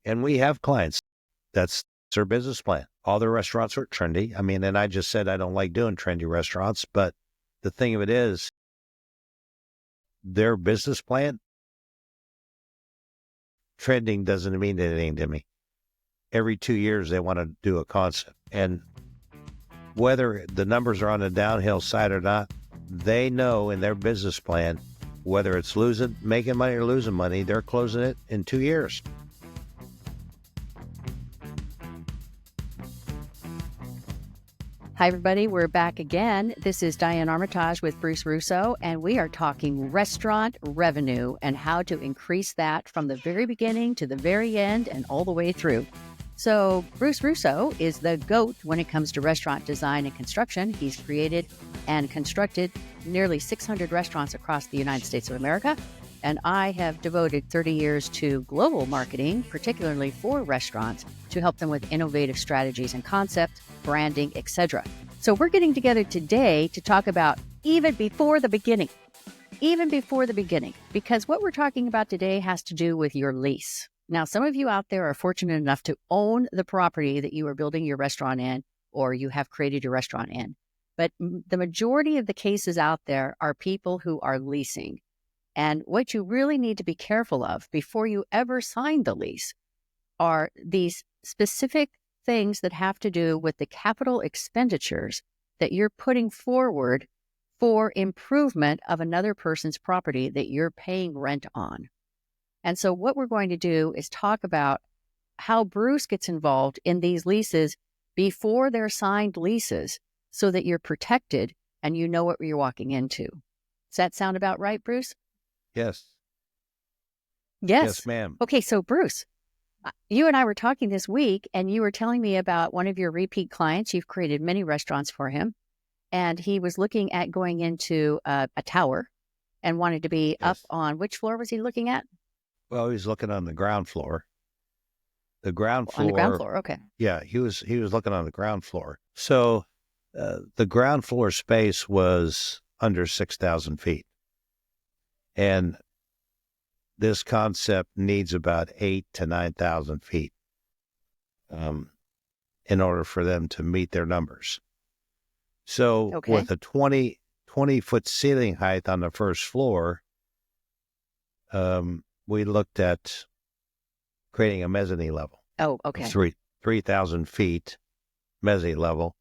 And we have clients. That's their business plan. All their restaurants are trendy. I mean, and I just said I don't like doing trendy restaurants, but the thing of it is, their business plan, trending doesn't mean anything to me. Every 2 years, they want to do a concept. And whether the numbers are on the downhill side or not, they know in their business plan, whether it's making money or losing money, they're closing it in 2 years. Hi, everybody. We're back again. This is Diane Armitage with Bruce Russo, and we are talking restaurant revenue and how to increase that from the very beginning to the very end and all the way through. So Bruce Russo is the GOAT when it comes to restaurant design and construction. He's created and constructed nearly 600 restaurants across the United States of America. And I have devoted 30 years to global marketing, particularly for restaurants, to help them with innovative strategies and concepts, branding, etc. So we're getting together today to talk about even before the beginning, because what we're talking about today has to do with your lease. Now, some of you out there are fortunate enough to own the property that you are building your restaurant in, or you have created your restaurant in. But the majority of the cases out there are people who are leasing. And what you really need to be careful of before you ever sign the lease are these specific things that have to do with the capital expenditures that you're putting forward for improvement of another person's property that you're paying rent on. And so what we're going to do is talk about how Bruce gets involved in these leases before they're signed leases so that you're protected and you know what you're walking into. Does that sound about right, Bruce? Yes. Yes. Yes, ma'am. Okay, so Bruce, you and I were talking this week, and you were telling me about one of your repeat clients. You've created many restaurants for him, and he was looking at going into a tower and wanted to be up on, which floor was he looking at? Well, he was looking on the ground floor. The ground floor. On the ground floor, okay. Yeah, he was looking on the ground floor. So the ground floor space was under 6,000 feet. And this concept needs about 8,000 to 9,000 feet in order for them to meet their numbers. So with a 20-foot ceiling height on the first floor, we looked at creating a mezzanine level. Oh, okay. 3,000 feet mezzanine level,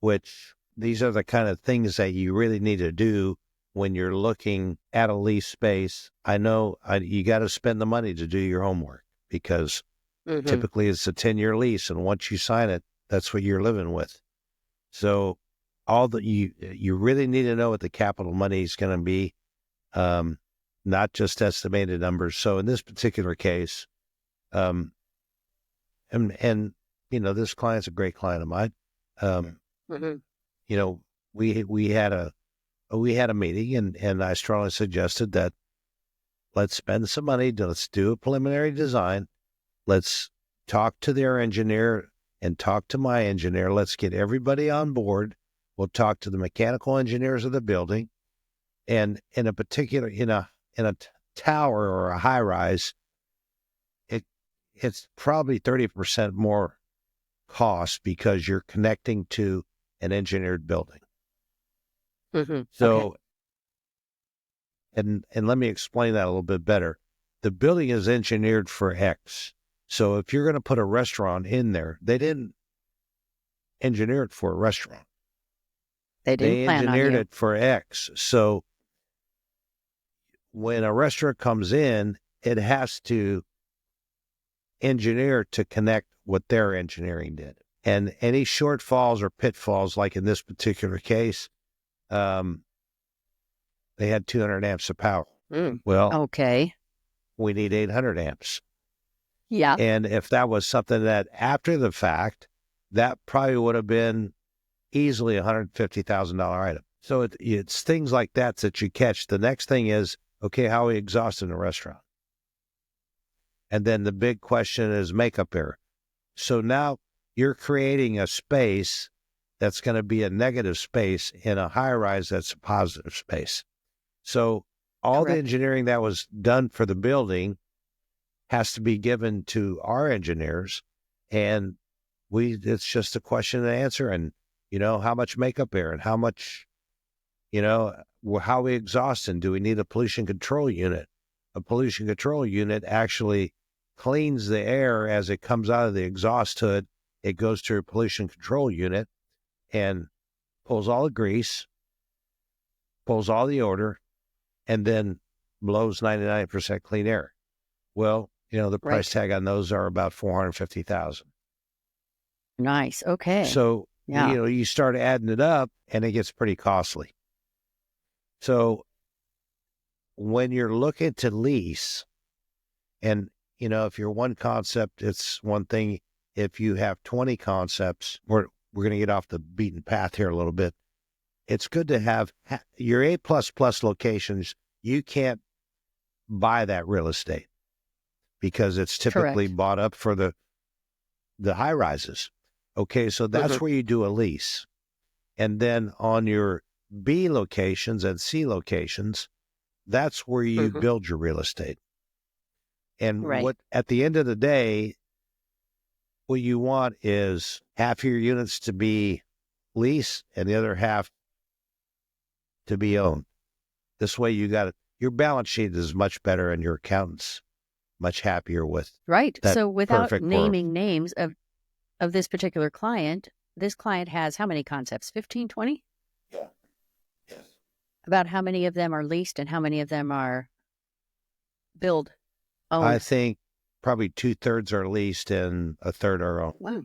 which these are the kind of things that you really need to do when you're looking at a lease space. I know you got to spend the money to do your homework because typically it's a 10-year lease, and once you sign it, that's what you're living with. So you really need to know what the capital money is going to be, not just estimated numbers. So in this particular case, and you know, this client's a great client of mine. You know, we had a meeting, and I strongly suggested that let's spend some money. Let's do a preliminary design. Let's talk to their engineer and talk to my engineer. Let's get everybody on board. We'll talk to the mechanical engineers of the building. And in a particular, in a tower or a high rise, it's probably 30% more cost because you're connecting to an engineered building. So, and let me explain that a little bit better. The building is engineered for X. So if you're going to put a restaurant in there, they didn't engineer it for a restaurant. They engineered it for X. So when a restaurant comes in, it has to engineer to connect what their engineering did. And any shortfalls or pitfalls, like in this particular case, they had 200 amps of power. Well, we need 800 amps. Yeah. And if that was something that after the fact, that probably would have been easily $150,000 item. So it's things like that you catch. The next thing is, okay, how are we exhausting the restaurant? And then the big question is makeup error. So now you're creating a space that's going to be a negative space in a high rise that's a positive space. So all the engineering that was done for the building has to be given to our engineers, and it's just a question and answer, and how much makeup air and how much, how we exhaust, and do we need a pollution control unit? A pollution control unit actually cleans the air as it comes out of the exhaust hood. It goes to a pollution control unit and pulls all the grease, pulls all the odor, and then blows 99% clean air. Well, the price tag on those are about $450,000. Nice. Okay. So, you start adding it up and it gets pretty costly. So when you're looking to lease, and, if you're one concept, it's one thing. If you have 20 concepts, we're going to get off the beaten path here a little bit. It's good to have your A++ locations. You can't buy that real estate because it's typically bought up for the high rises. Okay, so that's where you do a lease. And then on your B locations and C locations, that's where you build your real estate. And what at the end of the day, what you want is half your units to be leased and the other half to be owned. This way your balance sheet is much better and your accountant's much happier with that. So without naming world. Names of this particular client, this client has how many concepts? 15, 20? Yeah. Yes. About how many of them are leased and how many of them are owned? I think probably 2/3 are leased and 1/3 are owned. Wow.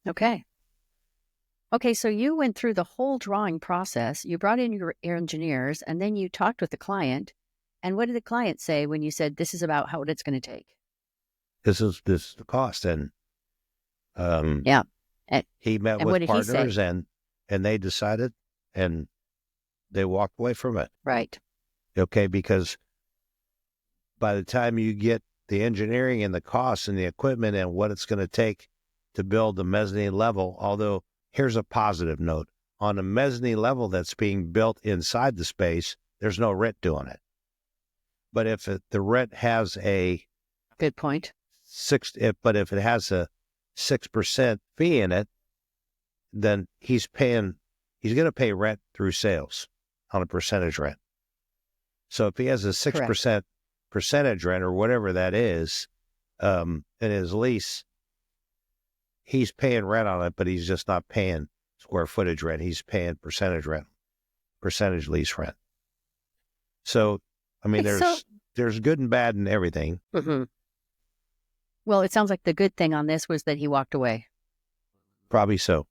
Okay. Okay, so you went through the whole drawing process. You brought in your engineers, and then you talked with the client. And what did the client say when you said, this is about what it's going to take? This is the cost. And he met with partners and they decided and they walked away from it. Right. Okay, because by the time you get the engineering and the costs and the equipment and what it's going to take to build the mezzanine level, although here's a positive note. On a mezzanine level that's being built inside the space, there's no rent doing it. But if the rent has a... Good point. But if it has a 6% fee in it, then he's going to pay rent through sales on a percentage rent. So if he has a 6% percentage rent or whatever that is, in his lease, he's paying rent on it, but he's just not paying square footage rent. He's paying percentage rent, percentage lease rent. So, I mean, there's good and bad in everything. Well, it sounds like the good thing on this was that he walked away. Probably so.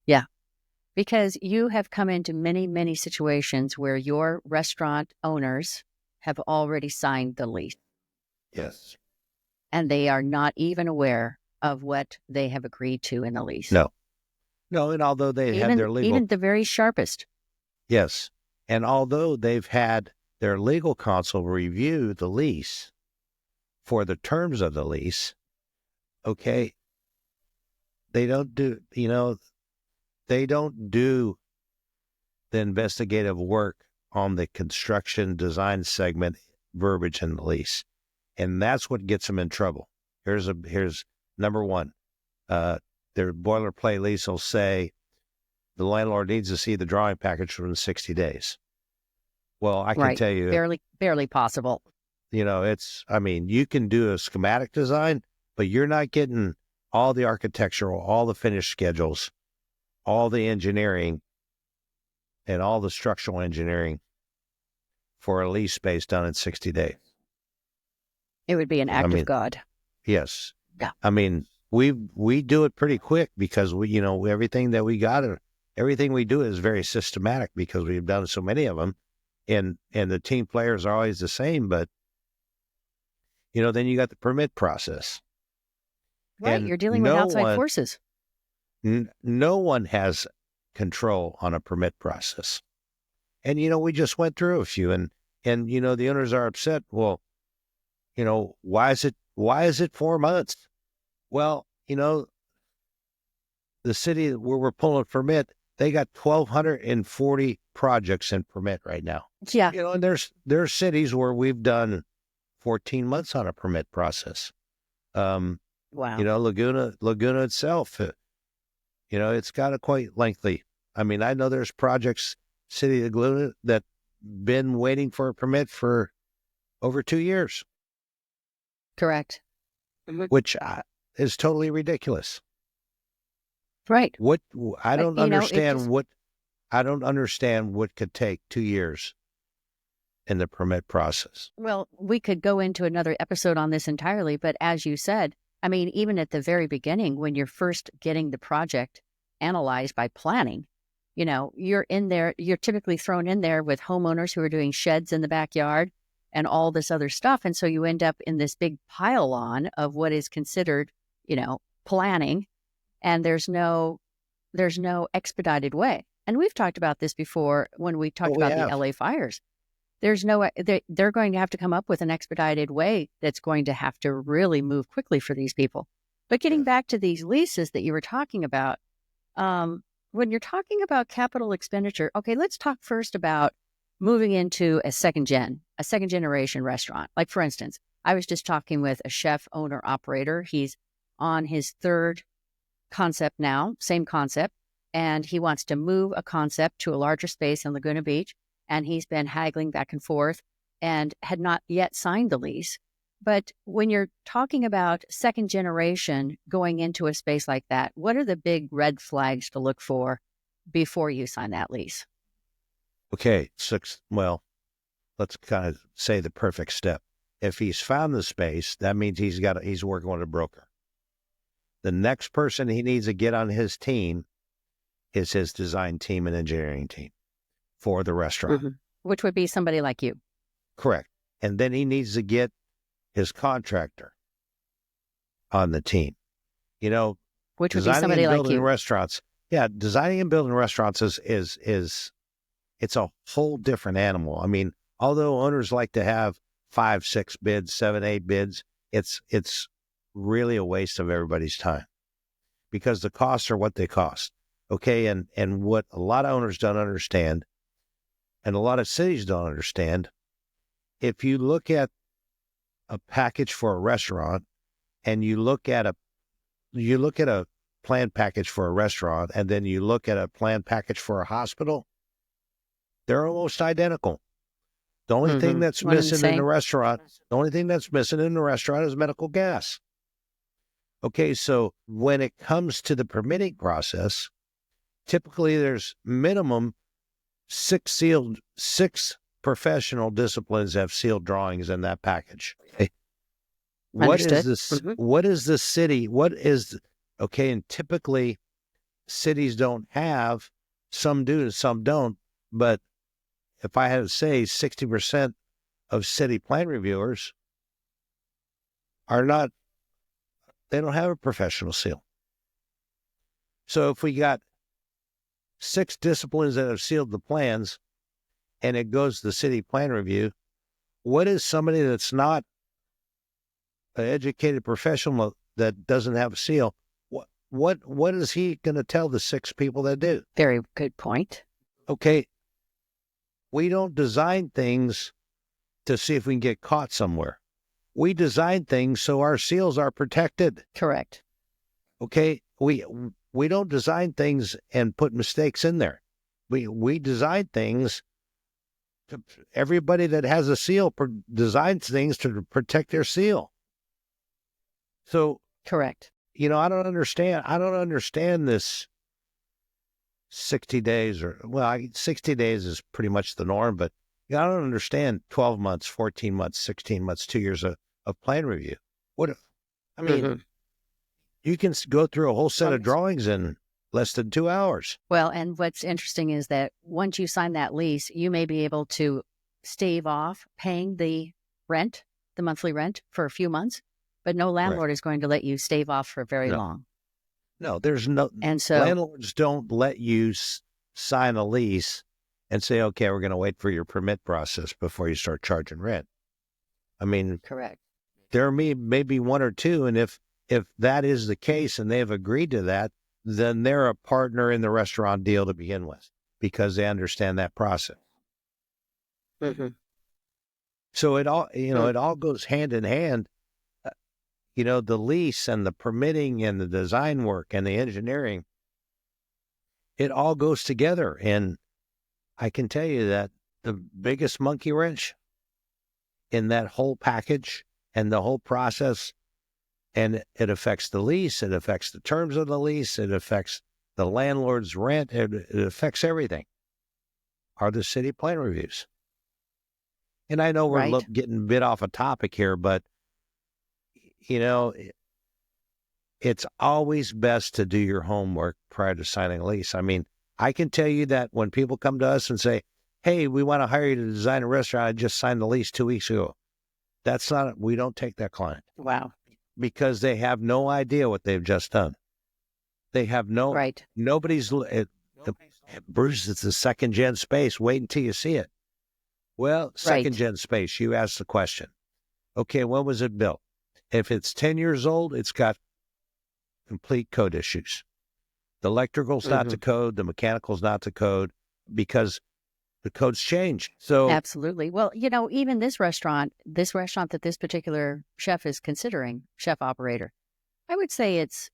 Yeah. Because you have come into many, many situations where your restaurant owners have already signed the lease. Yes. And they are not even aware of what they have agreed to in the lease. No, and although they had their legal... Even the very sharpest. Yes. And although they've had their legal counsel review the lease for the terms of the lease, okay, they don't do the investigative work on the construction design segment verbiage in the lease. And that's what gets them in trouble. Here's number one. Their boilerplate lease will say the landlord needs to see the drawing package within 60 days. Well, I can tell you... Barely possible. You can do a schematic design, but you're not getting all the architectural, all the finish schedules, all the engineering, and all the structural engineering for a lease space done in 60 days. It would be an act of God. Yes. Yeah. I mean, we do it pretty quick because everything that we got, everything we do is very systematic because we've done so many of them, and the team players are always the same. But then you got the permit process. Right, and you're dealing with outside forces. No one has control on a permit process. And we just went through a few, and the owners are upset. Well, why is it 4 months? Well, the city where we're pulling permit, they got 1,240 projects in permit right now. Yeah. And there's cities where we've done 14 months on a permit process. Wow. Laguna itself, it's got a quite lengthy. I mean, I know there's projects, City of Laguna, that been waiting for a permit for over 2 years. Correct. Which is totally ridiculous. Right. I don't understand what could take 2 years in the permit process. Well, we could go into another episode on this entirely, but as you said, I mean, even at the very beginning, when you're first getting the project analyzed by planning, you're in there, you're typically thrown in there with homeowners who are doing sheds in the backyard and all this other stuff. And so you end up in this big pile on of what is considered, planning, and there's no expedited way. And we've talked about this before when we talked about the LA fires. There's they're going to have to come up with an expedited way that's going to have to really move quickly for these people. But getting back to these leases that you were talking about, when you're talking about capital expenditure, okay, let's talk first about moving into a second generation restaurant. Like, for instance, I was just talking with a chef, owner, operator. He's on his third concept now, same concept, and he wants to move a concept to a larger space in Laguna Beach. And he's been haggling back and forth and had not yet signed the lease. But when you're talking about second generation going into a space like that, what are the big red flags to look for before you sign that lease? Okay, let's kind of say the perfect step. If he's found the space, that means he's working with a broker. The next person he needs to get on his team is his design team and engineering team for the restaurant. Mm-hmm. Which would be somebody like you. Correct. And then he needs to get his contractor on the team. Which would be somebody like you. Restaurants. Yeah, designing and building restaurants is it's a whole different animal. I mean, although owners like to have 5, 6 bids, 7, 8 bids, it's really a waste of everybody's time because the costs are what they cost. Okay, and what a lot of owners don't understand, and a lot of cities don't understand, if you look at a package for a restaurant and you look at a planned package for a restaurant and then you look at a planned package for a hospital, they're almost identical. The only thing that's missing in the restaurant is medical gas. Okay, so when it comes to the permitting process, typically there's minimum 6 professional disciplines have sealed drawings in that package. Okay. What is this? Mm-hmm. What is the city? And typically cities don't have, some do, some don't, but if I had to say 60% of city plan reviewers they don't have a professional seal. So if we got 6 disciplines that have sealed the plans and it goes to the city plan review, what is somebody that's not an educated professional that doesn't have a seal, what is he going to tell the 6 people that do? Very good point. Okay. We don't design things to see if we can get caught somewhere. We design things so our seals are protected. Correct. Okay. We don't design things and put mistakes in there. We design things everybody that has a seal designs things to protect their seal. So correct. I don't understand this 60 days 60 days is pretty much the norm, but I don't understand 12 months, 14 months, 16 months, 2 years of plan review. You can go through a whole set of drawings in less than 2 hours. Well, and what's interesting is that once you sign that lease, you may be able to stave off paying the monthly rent for a few months, but no landlord is going to let you stave off for very long. No, there's no, and so landlords don't let you sign a lease and say, okay, we're going to wait for your permit process before you start charging rent. I mean, correct. There may be 1 or 2, and if that is the case and they've agreed to that, then they're a partner in the restaurant deal to begin with because they understand that process. Mm-hmm. So it all, Hmm. it all goes hand in hand. Uh, the lease and the permitting and the design work and the engineering, it all goes together. And I can tell you that the biggest monkey wrench in that whole package and the whole process, and it affects the lease, it affects the terms of the lease, it affects the landlord's rent, it affects everything, are the city plan reviews. And I know we're Right. getting a bit off a topic here, but you know, it's always best to do your homework prior to signing a lease. I mean, I can tell you that when people come to us and say, "Hey, we want to hire you to design a restaurant. I just signed the lease 2 weeks ago." We don't take that client Wow. because they have no idea what they've just done. They have Right. Bruce, it's a second gen space. Wait until you see it. Well, second Right. gen space, you ask the question. Okay, when was it built? If it's 10 years old, it's got complete code issues. The electrical's not Hmm. to code, the mechanical's not to code because the code's changed. So, Absolutely. Well, even this restaurant that this particular chef is considering, chef operator, I would say it's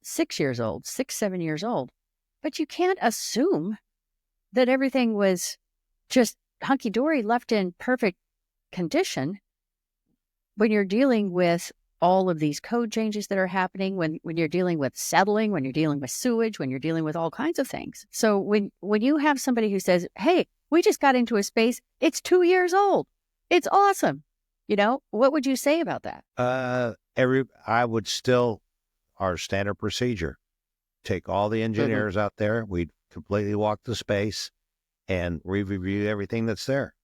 6 years old, 7 years old. But you can't assume that everything was just hunky dory, left in perfect condition when you're dealing with all of these code changes that are happening, when you're dealing with settling, when you're dealing with sewage, when you're dealing with all kinds of things. So when you have somebody who says, "Hey, we just got into a space, it's 2 years old. It's awesome." What would you say about that? I would still, our standard procedure, take all the Hmm. engineers out there. We'd completely walk the space and review everything that's there.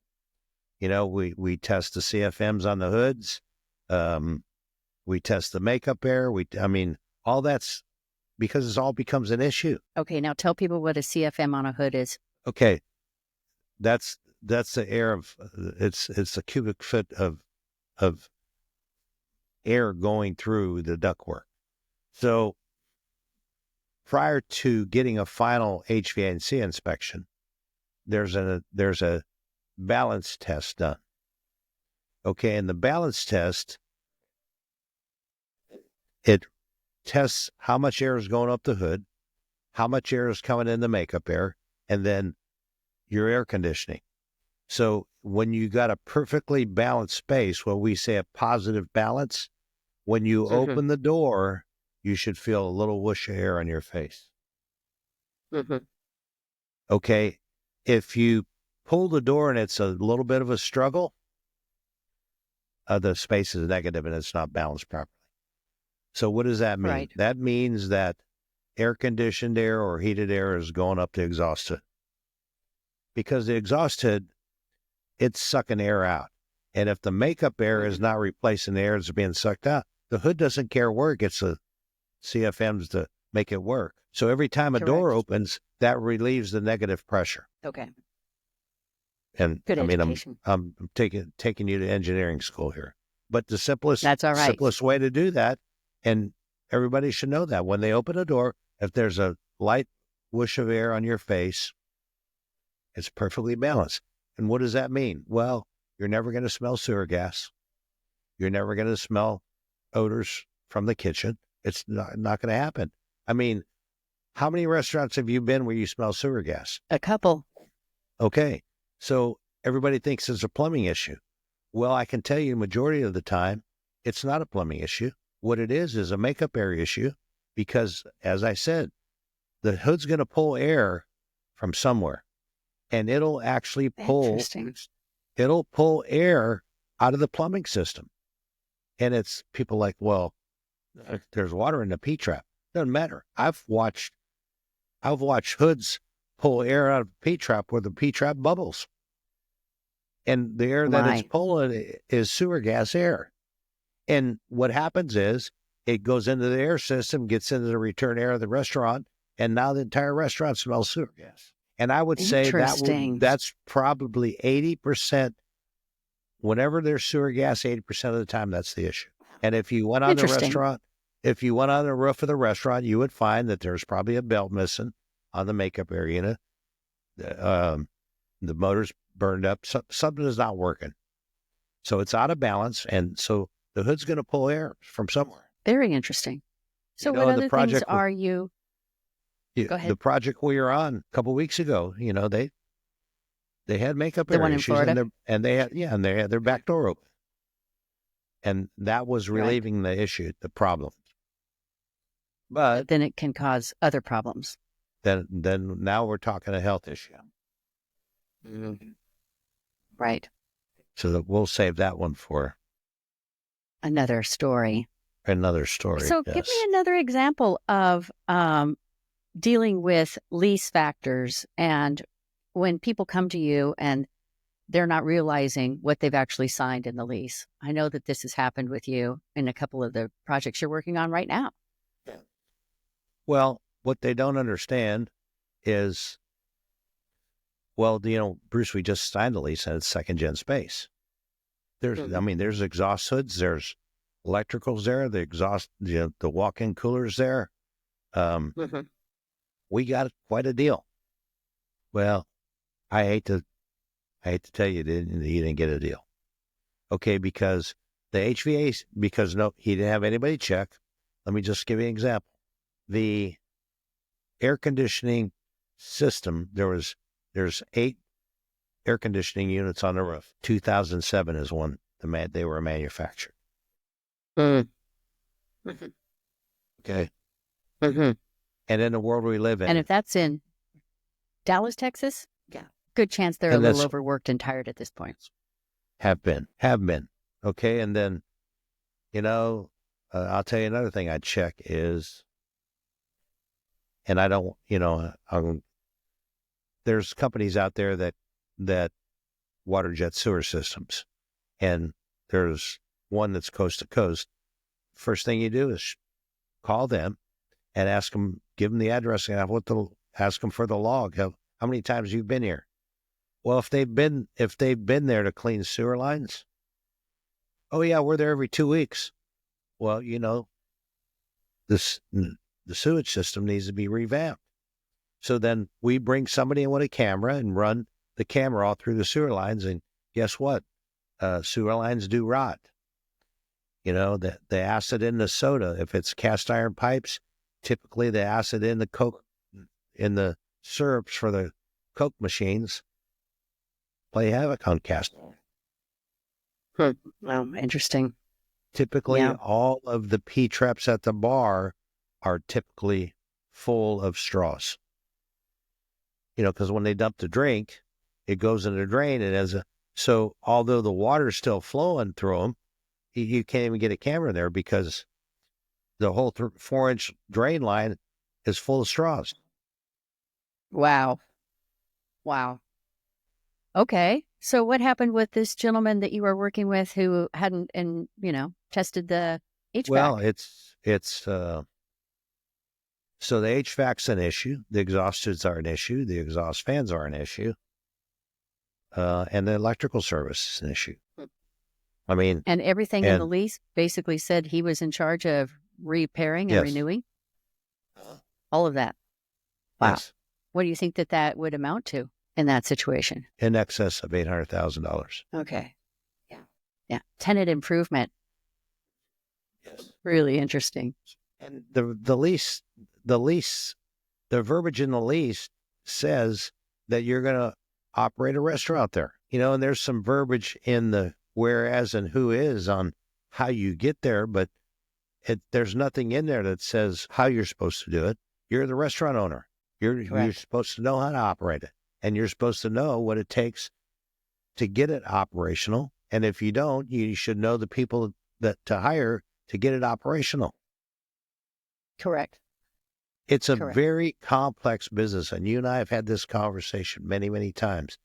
We test the CFMs on the hoods. Um, we test the makeup air. I mean, all that's because it all becomes an issue. Okay, now tell people what a CFM on a hood is. Okay, that's the air of it's a cubic foot of air going through the ductwork. So prior to getting a final HVAC inspection, there's a balance test done. Okay, and the balance test, it tests how much air is going up the hood, how much air is coming in the makeup air, and then your air conditioning. So when you got a perfectly balanced space, what we say a positive balance, when you Hmm. open the door, you should feel a little whoosh of air on your face. Hmm. Okay. If you pull the door and it's a little bit of a struggle, the space is negative and it's not balanced properly. So what does that mean? Right. That means that air conditioned air or heated air is going up the exhaust hood because the exhaust hood, it's sucking air out. And if the makeup air is Hmm. not replacing the air that's being sucked out, the hood doesn't care where it gets the CFMs to make it work. So every time a door Correct. opens, that relieves the negative pressure. Okay. And Good I mean, I'm education. I'm taking you to engineering school here, but the simplest That's all right. simplest way to do that, and everybody should know that when they open a door, if there's a light whoosh of air on your face, it's perfectly balanced. And what does that mean? Well, you're never going to smell sewer gas. You're never going to smell odors from the kitchen. It's not going to happen. I mean, how many restaurants have you been where you smell sewer gas? A couple. Okay. So everybody thinks it's a plumbing issue. Well, I can tell you majority of the time, it's not a plumbing issue. What it is a makeup air issue because, as I said, the hood's going to pull air from somewhere and Interesting. it'll pull air out of the plumbing system. And it's people like, well, there's water in the P-trap. Doesn't matter. I've watched hoods pull air out of a P-trap where the P-trap bubbles. And the air Oh that it's my. pulling is sewer gas air. And what happens is it goes into the air system, gets into the return air of the restaurant, and now the entire restaurant smells sewer gas. And I would say Interesting. that's probably 80%. Whenever there's sewer gas, 80% of the time, that's the issue. And Interesting. if you went on the roof of the restaurant, you would find that there's probably a belt missing on the makeup air unit. The motor's burned up. Something is not working. So it's out of balance. And so the hood's going to pull air from somewhere. Very interesting. So You what know, other things are you? Go ahead. The project we were on a couple of weeks ago, you know, they had makeup The one area in issues Florida? and they had their back door open. And that was Right. relieving the issue, the problem. But Then it can cause other problems. then now we're talking a health issue. Right. So that we'll save that one for Another story. another story. So give me another example of dealing with lease factors and when people come to you and they're not realizing what they've actually signed in the lease. I know that this has happened with you in a couple of the projects you're working on right now. Well, what they don't understand is, well, you know, Bruce, we just signed a lease and it's second-gen space. There's exhaust hoods, there's electricals there, the exhaust, the walk-in coolers there. We got quite a deal. Well, I hate to tell you, he didn't get a deal. Okay, because the HVAC, because he didn't have anybody check. Let me just give you an example. The air conditioning system, there's 8 air conditioning units on the roof. 2007 is when they were manufactured. Okay. And in the world we live in. And if that's in Dallas, Texas, good chance they're a little overworked and tired at this point. Have been. Okay. And then, you know, I'll tell you another thing I'd check is, and I don't, you know, there's companies out there that water jet sewer systems, and there's one that's coast to coast. First thing you do is call them and ask them, give them the address and ask them for the log. How many times you've been here? Well, if they've been there to clean sewer lines, oh yeah, we're there every 2 weeks. Well, you know, the sewage system needs to be revamped. So then we bring somebody in with a camera and run the camera all through the sewer lines, and guess what? Sewer lines do rot. You know, the acid in the soda, if it's cast iron pipes, typically the acid in the Coke, in the syrups for the Coke machines, play havoc on cast iron. Wow, interesting. Typically, all of the P-traps at the bar are typically full of straws. You know, because when they dump the drink, it goes in the drain, and so although the water's still flowing through them, you can't even get a camera there because the whole 4-inch drain line is full of straws. Wow. Okay. So what happened with this gentleman that you were working with who hadn't, tested the HVAC? Well, it's so the HVAC's an issue. The exhaust hoods are an issue. The exhaust fans are an issue. And the electrical service is an issue. I mean, and everything in the lease basically said he was in charge of repairing and renewing all of that. Wow. Yes. What do you think that would amount to in that situation? In excess of $800,000. Okay. Yeah. Tenant improvement. Yes. Really interesting. And the lease, the verbiage in the lease says that you're going to operate a restaurant there. You know, and there's some verbiage in the whereas and who is on how you get there, but there's nothing in there that says how you're supposed to do it. You're the restaurant owner. You're supposed to know how to operate it, and you're supposed to know what it takes to get it operational. And if you don't, you should know the people that to hire to get it operational. Correct. It's a very complex business, and you and I have had this conversation many, many times.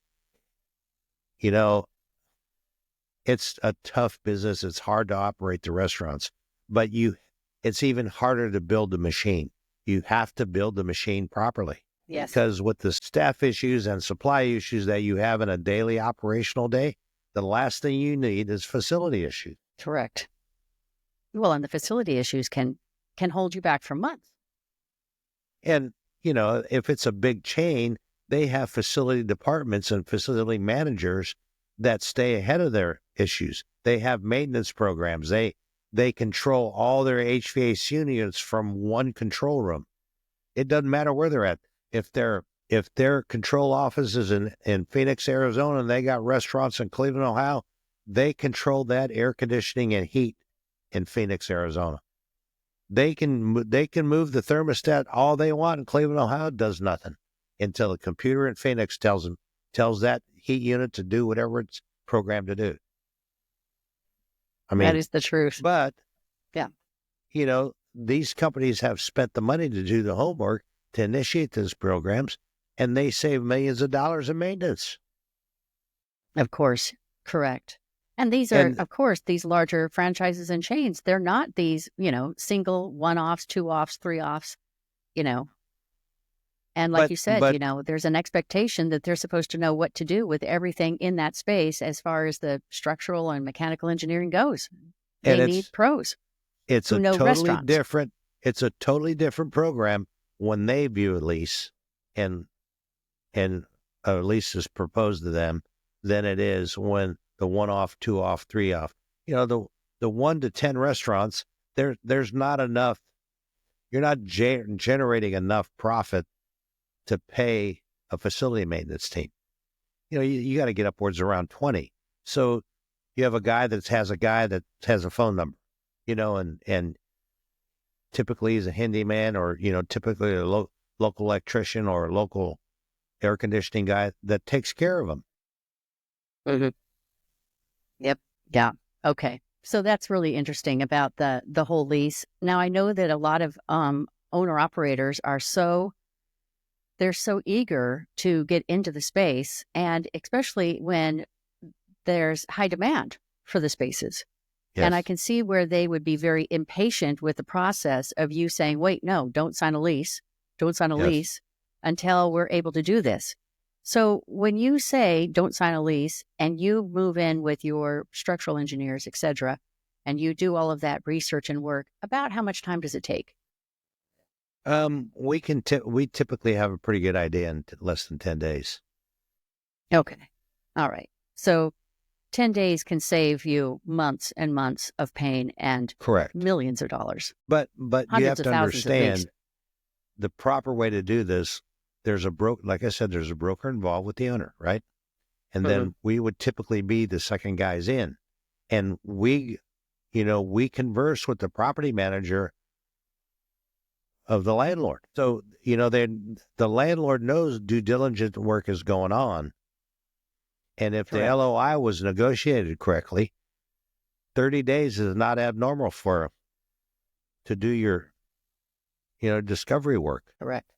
You know, it's a tough business. It's hard to operate the restaurants, but it's even harder to build the machine. You have to build the machine properly. Yes. Because with the staff issues and supply issues that you have in a daily operational day, the last thing you need is facility issues. Correct. Well, and the facility issues can hold you back for months. And, you know, if it's a big chain, they have facility departments and facility managers that stay ahead of their issues. They have maintenance programs. They control all their HVAC units from one control room. It doesn't matter where they're at. If their control office is in Phoenix, Arizona, and they got restaurants in Cleveland, Ohio, they control that air conditioning and heat in Phoenix, Arizona. They can move the thermostat all they want in Cleveland, Ohio. It does nothing until the computer in Phoenix tells that heat unit to do whatever it's programmed to do. I mean, that is the truth. But yeah, these companies have spent the money to do the homework to initiate those programs, and they save millions of dollars in maintenance. Of course, correct. And these are, of course, these larger franchises and chains. They're not these, single one-offs, two-offs, three-offs, And like you said, there's an expectation that they're supposed to know what to do with everything in that space as far as the structural and mechanical engineering goes. They need pros. It's a totally different program when they view a lease and a lease is proposed to them than it is when the one off, two off, three off. The 1 to 10 restaurants, there's not enough. You're not generating enough profit to pay a facility maintenance team. You got to get upwards around 20. So you have a guy that has a phone number, and typically he's a handyman or, typically a local electrician or a local air conditioning guy that takes care of them. Mm-hmm. Yep. Yeah. Okay. So that's really interesting about the whole lease. Now, I know that a lot of owner operators they're so eager to get into the space, and especially when there's high demand for the spaces. Yes. And I can see where they would be very impatient with the process of you saying, wait, no, don't sign a lease. Don't sign a lease until we're able to do this. So when you say don't sign a lease and you move in with your structural engineers, et cetera, and you do all of that research and work, about how much time does it take? We typically have a pretty good idea in less than 10 days. Okay. All right. So 10 days can save you months and months of pain and correct millions of dollars. But you have to understand the proper way to do this. Like I said, there's a broker involved with the owner, right? And then we would typically be the second guys in. And we converse with the property manager of the landlord. So, the landlord knows due diligence work is going on. And if the LOI was negotiated correctly, 30 days is not abnormal to do your, discovery work. Correct.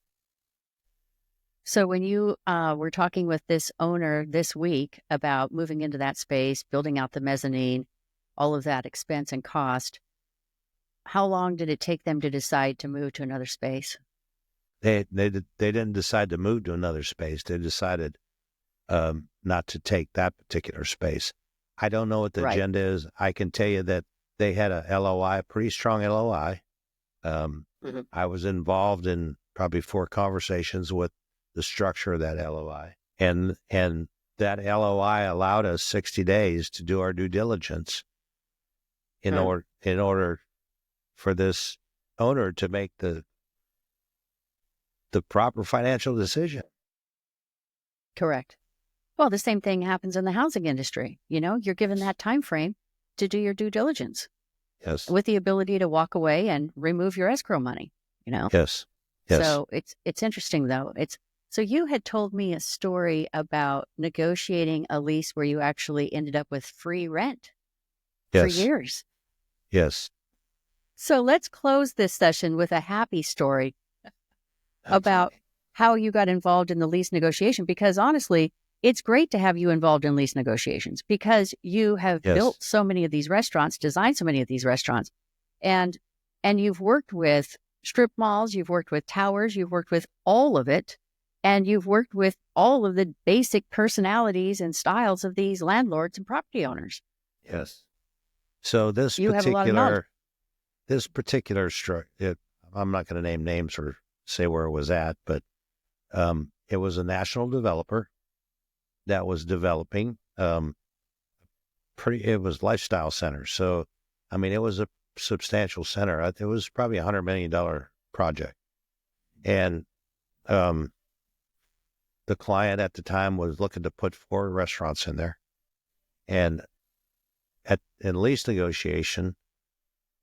So when you were talking with this owner this week about moving into that space, building out the mezzanine, all of that expense and cost, how long did it take them to decide to move to another space? They didn't decide to move to another space. They decided not to take that particular space. I don't know what the agenda is. I can tell you that they had a LOI, a pretty strong LOI. I was involved in probably 4 conversations with the structure of that LOI. And that LOI allowed us 60 days to do our due diligence in order for this owner to make the proper financial decision. Correct. Well, the same thing happens in the housing industry. You're given that time frame to do your due diligence. Yes. With the ability to walk away and remove your escrow money, Yes. So it's interesting though. So you had told me a story about negotiating a lease where you actually ended up with free rent for years. Yes. So let's close this session with a happy story about how you got involved in the lease negotiation, because honestly, it's great to have you involved in lease negotiations because you have built so many of these restaurants, designed so many of these restaurants, and you've worked with strip malls, you've worked with towers, you've worked with all of it, and you've worked with all of the basic personalities and styles of these landlords and property owners. Yes. So this particular structure, I'm not going to name names or say where it was at, but it was a national developer that was developing it was lifestyle center. So, I mean, it was a substantial center. It was probably $100 million project. And the client at the time was looking to put 4 restaurants in there. And in lease negotiation,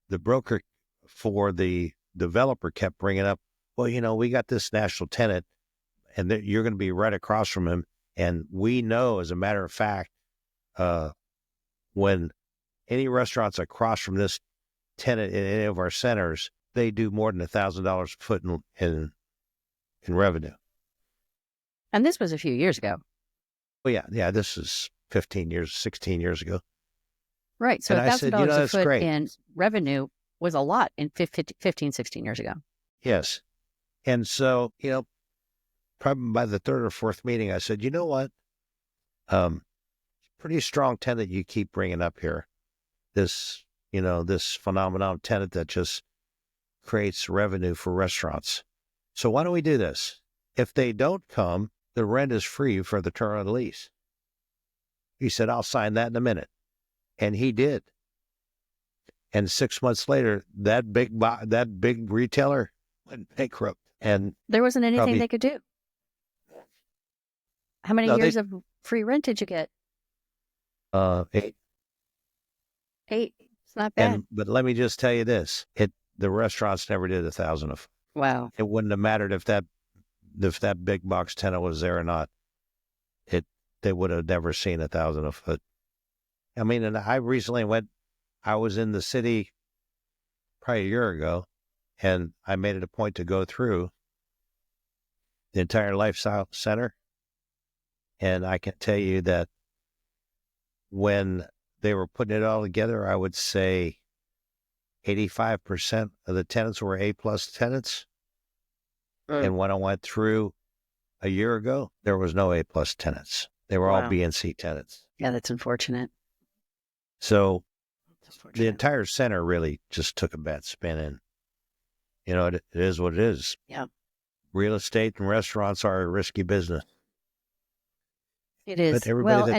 the broker for the developer kept bringing up, well, we got this national tenant and you're going to be right across from him. And we know, as a matter of fact, when any restaurants across from this tenant in any of our centers, they do more than $1,000 a foot in revenue. And this was a few years ago. Well, yeah, this is 16 years ago. Right. So And I said, $1,000 a that's foot great. in revenue was a lot in 15, 16 years ago. Yes. And so, probably by the 3rd or 4th meeting, I said, you know what? Pretty strong tenant you keep bringing up here. This phenomenon tenant that just creates revenue for restaurants. So why don't we do this? If they don't come, the rent is free for the term of the lease. He said, I'll sign that in a minute. And he did. And 6 months later, that big retailer went bankrupt. And there wasn't anything they could do. How many years of free rent did you get? 8. 8. It's not bad. But let me just tell you this: the restaurants never did $1,000 a foot. Wow. It wouldn't have mattered if that big box tenant was there or not. They would have never seen $1,000 a foot. I mean, and I recently I was in the city probably a year ago, and I made it a point to go through the entire lifestyle center. And I can tell you that when they were putting it all together, I would say 85% of the tenants were A-plus tenants. And when I went through a year ago, there was no A-plus tenants. They were all B and C tenants. Yeah, that's unfortunate. So the entire center really just took a bad spin. And, it is what it is. Yeah. Real estate and restaurants are a risky business. It is. But everybody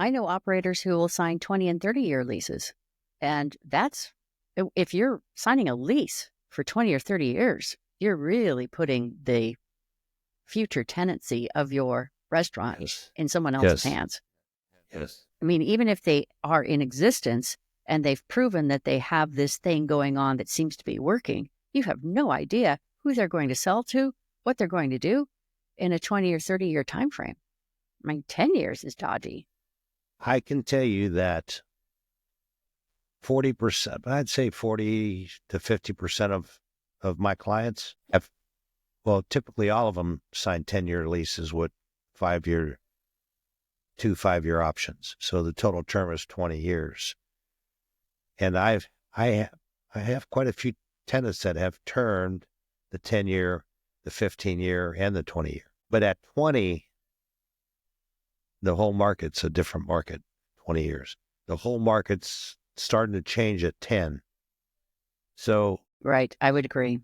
I know operators who will sign 20 and 30-year leases. And if you're signing a lease for 20 or 30 years, you're really putting the future tenancy of your restaurant in someone else's hands. Yes. I mean, even if they are in existence and they've proven that they have this thing going on that seems to be working, you have no idea who they're going to sell to, what they're going to do in a 20 or 30-year time frame. I mean, 10 years is dodgy. I can tell you that 40%, but I'd say 40 to 50% of my clients have, typically all of them sign 10-year leases with 2 5-year options. So the total term is 20 years. And I have quite a few tenants that have turned the 10-year, the 15-year, and the 20-year. But at 20, the whole market's a different market. 20 years. The whole market's starting to change at 10. So right, I would agree.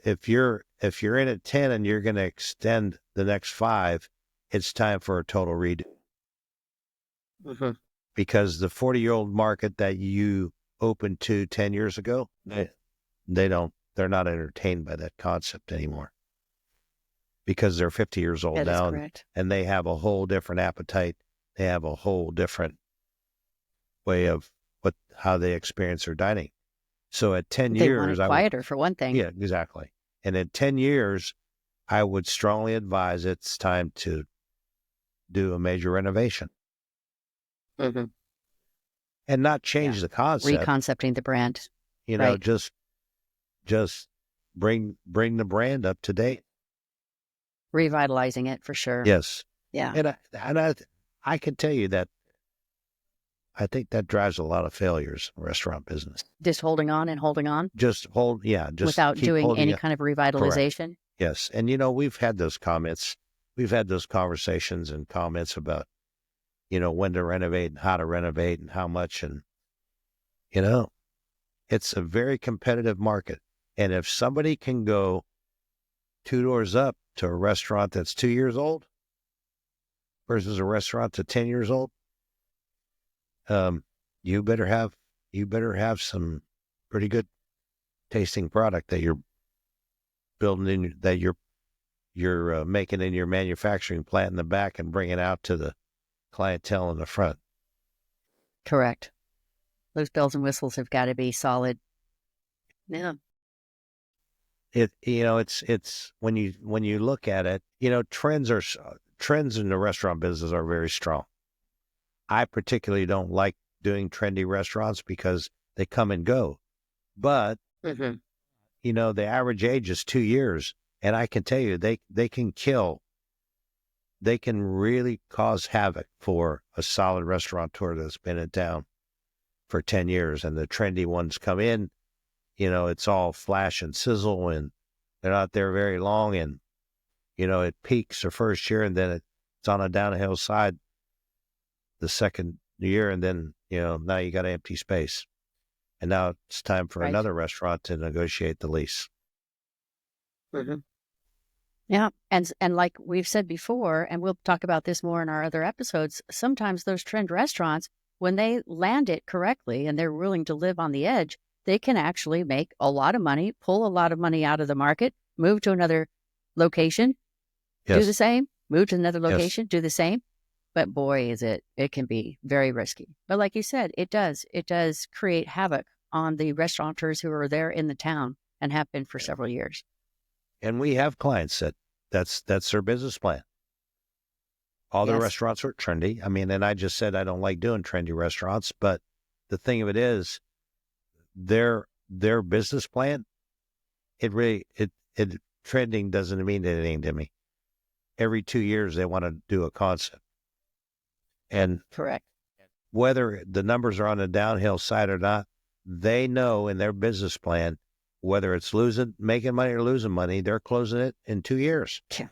If you're in at 10 and you're going to extend the next 5, it's time for a total redo. Mm-hmm. Because the 40-year-old market that you opened to 10 years ago, they're not entertained by that concept anymore. Because they're 50 years old now, and they have a whole different appetite. They have a whole different way of how they experience their dining. So at 10 years, quieter for one thing. Yeah, exactly. And at 10 years, I would strongly advise it's time to do a major renovation. Mm-hmm. And not change the concept. Reconcepting the brand. Just bring the brand up to date. Revitalizing it for sure. Yes. Yeah. And I can tell you that I think that drives a lot of failures in restaurant business. Just holding on and holding on? Just without doing any kind of revitalization? Correct. Yes. And, we've had those comments. We've had those conversations and comments about, when to renovate and how to renovate and how much. And, it's a very competitive market. And if somebody can go 2 doors up to a restaurant that's 2 years old, versus a restaurant to 10 years old, you better have some pretty good tasting product that you're building that you're making in your manufacturing plant in the back and bringing out to the clientele in the front. Correct. Those bells and whistles have got to be solid. Yeah. It's when you look at it, trends in the restaurant business are very strong. I particularly don't like doing trendy restaurants because they come and go. But, the average age is 2 years. And I can tell you, they can really cause havoc for a solid restaurateur that's been in town for 10 years. And the trendy ones come in, it's all flash and sizzle, and they're not there very long. And, it peaks the first year, and then it's on a downhill side the second year. And then, now you got empty space. And now it's time for another restaurant to negotiate the lease. Mm-hmm. Yeah. And like we've said before, and we'll talk about this more in our other episodes, sometimes those trend restaurants, when they land it correctly and they're willing to live on the edge, they can actually make a lot of money, pull a lot of money out of the market, move to another location, do the same, move to another location, do the same. But boy, it can be very risky. But like you said, it does create havoc on the restaurateurs who are there in the town and have been for several years. And we have clients that's their business plan. All their restaurants are trendy. I mean, and I just said I don't like doing trendy restaurants, but the thing of it is, their business plan, trending doesn't mean anything to me. Every 2 years they want to do a concept. And correct. Whether the numbers are on the downhill side or not, they know in their business plan, whether it's making money or losing money, they're closing it in 2 years. Yeah.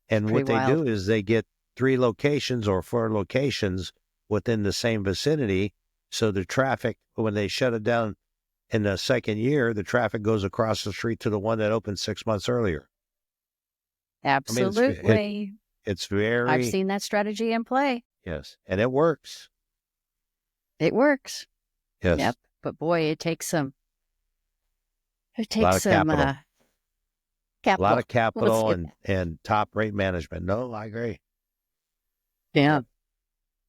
And what they do is they get 3 locations or 4 locations within the same vicinity. So the traffic, when they shut it down in the second year, the traffic goes across the street to the one that opened 6 months earlier. Absolutely. It's very... I've seen that strategy in play. Yes. And it works. It works. Yes. Yep. But boy, it takes some... a lot of capital. A lot of capital and top rate management. No, I agree. Yeah.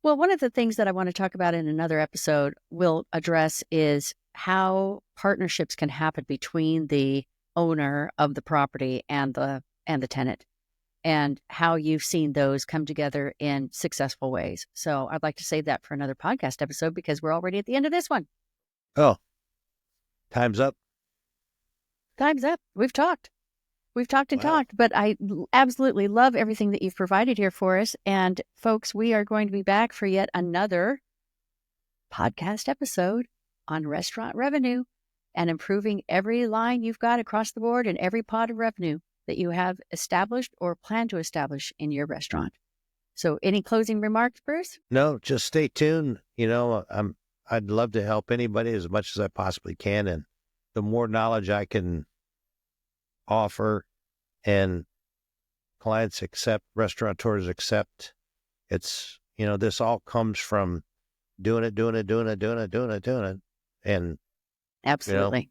Well, one of the things that I want to talk about in another episode we'll address is how partnerships can happen between the owner of the property and the tenant, and how you've seen those come together in successful ways. So I'd like to save that for another podcast episode because we're already at the end of this one. Oh, time's up. Time's up. We've talked and talked, but I absolutely love everything that you've provided here for us. And folks, we are going to be back for yet another podcast episode on restaurant revenue and improving every line you've got across the board and every pot of revenue that you have established or plan to establish in your restaurant. So any closing remarks, Bruce? No, just stay tuned. I'd love to help anybody as much as I possibly can. And the more knowledge I can offer and clients accept, restaurateurs accept, it's, this all comes from doing it. And absolutely.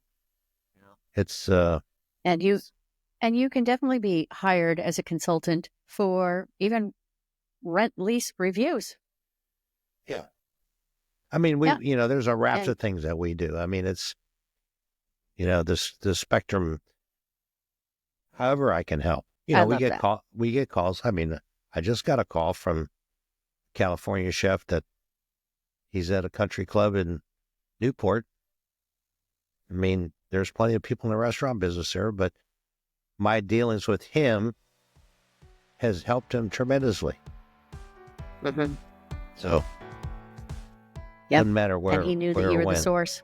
It's, and you can definitely be hired as a consultant for even rent lease reviews. Yeah. I mean, there's a raft of things that we do. I mean, it's, the spectrum, however I can help. We get calls. I mean, I just got a call from a California chef that he's at a country club in Newport. I mean, there's plenty of people in the restaurant business there, but my dealings with him has helped him tremendously. Mm-hmm. So, doesn't matter where. And he knew that you were the source.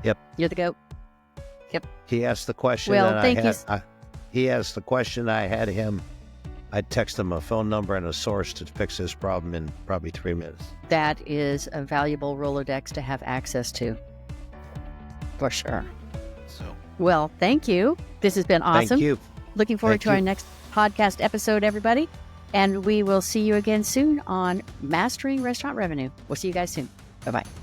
Yep. You're the goat. Yep. He asked the question. He asked the question. I had him. I'd text him a phone number and a source to fix his problem in probably 3 minutes. That is a valuable Rolodex to have access to. For sure. Well, thank you. This has been awesome. Thank you. Looking forward to our next podcast episode, everybody. And we will see you again soon on Mastering Restaurant Revenue. We'll see you guys soon. Bye-bye.